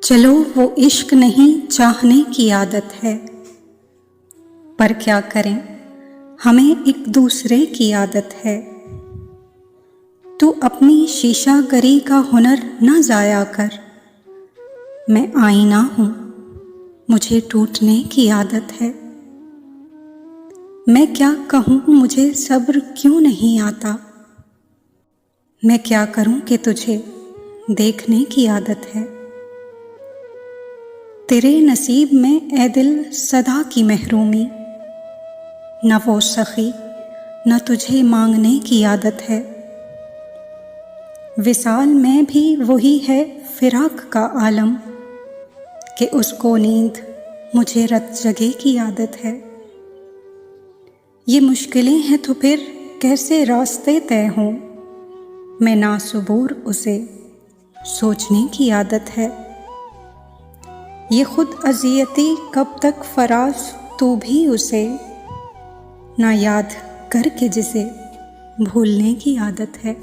चलो वो इश्क नहीं चाहने की आदत है, पर क्या करें हमें एक दूसरे की आदत है। तू अपनी शीशागरी का हुनर न ज़ाया कर, मैं आईना हूँ मुझे टूटने की आदत है। मैं क्या कहूँ मुझे सब्र क्यों नहीं आता, मैं क्या करूँ कि तुझे देखने की आदत है। तेरे नसीब में ए दिल सदा की महरूमी, न वो सखी न तुझे मांगने की आदत है। विसाल में भी वही है फिराक का आलम, कि उसको नींद मुझे रत जगे की आदत है। ये मुश्किलें हैं तो फिर कैसे रास्ते तय हों, मैं नासुबूर उसे सोचने की आदत है। ये खुद अज़ियती कब तक फराज तू भी उसे, ना याद करके जिसे भूलने की आदत है।